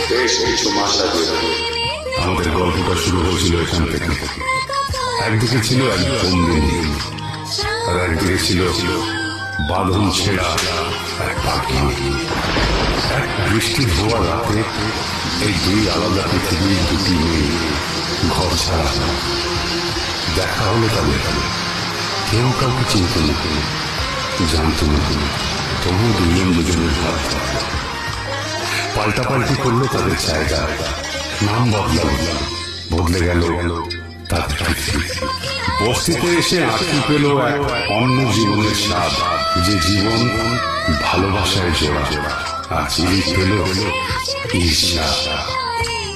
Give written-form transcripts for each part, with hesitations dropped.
বেশ কিছু মাস আগে আমাদের গল্পটা শুরু হয়েছিল এখান থেকে। একদিকে ছিল এক বন্দিনী, আর একদিকে ছিল বাঁধন ছেঁড়া এক পাখি। এক বৃষ্টি হওয়ার রাতে এই দুই আলাদা পৃথিবীর দুটি মেয়ে ঘর ছাড়া দেখা হলো তাদের। কেউ কাউকে চিনত না, জানত না, তবু দুজন দুজনের ভাব পাল্টাপাল্টি করলো তাদের জায়গা, নাম বদলে গেল তাদের পৃথিবী। বস্তিতে এসে আঁকড়ে পেল এক অন্য জীবনের স্বাদ, যে জীবন ভালোবাসায় জোড়া। আর চিনি পেল ঈর্ষা,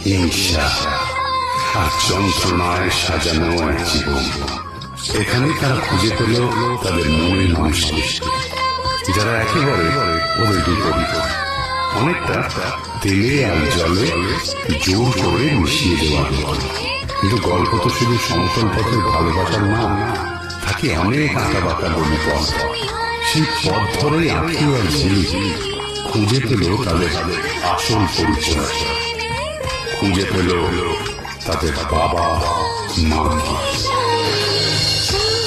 হিংসা আর যন্ত্রণায় সাজানো এক জীবন। এখানে তারা খুঁজে পেল তাদের মনের মানুষকে, যারা একেবারে ওদের বিপরীত। অনেকটা তেলে আর জলে জোর করে মিশিয়ে দেওয়া হলো। কিন্তু গল্প তো শুধু সমতল পথের ভালোবাসার না, থাকে অনেক আঁকা বাঁকা গলি পথ। সেই পথ ধরেই আঁকি আর ঝিলি খুঁজে পেল তাদের আসল পরিচয়, খুঁজে পেল তাদের বাবা মা।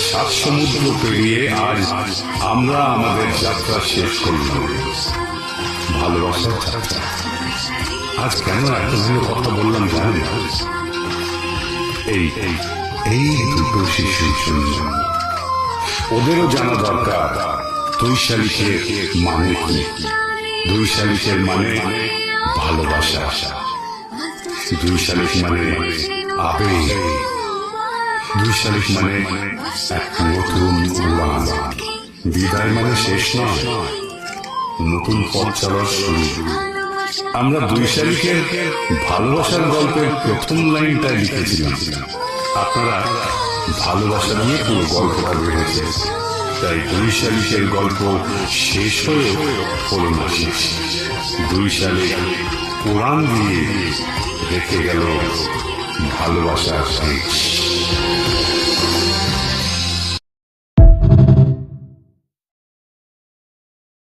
সাত সমুদ্র পেরিয়ে আজ আমরা আমাদের যাত্রা শেষ করলাম, ভালোবাসার যাত্রা। আজ কেন এতগুলো কথা বললাম জানেন? এই দুটো শিশুর জন্য। ওদেরও জানা দরকার দুই শালিকের মানে কি। দুই শালিকের মানে ভালোবাসা, দুই শালিক মানে আবেগ, দুই শালিক মানে এক নতুন উড়ান। বিদায় মানে শেষ নয়, নতুন পথ চলার শুরু। আমরা দুই শালিকের ভালোবাসার গল্পের প্রথম লাইনটাই লিখেছিলাম। আপনারা ভালোবাসা নিয়ে পুরো গল্পটা বেড়েছে, তাই দুই শালিকের গল্প শেষ হয়ে হলো না শেষ। দুই শালিক পুরাণ দিয়ে রেখে গেল ভালোবাসার শেষ।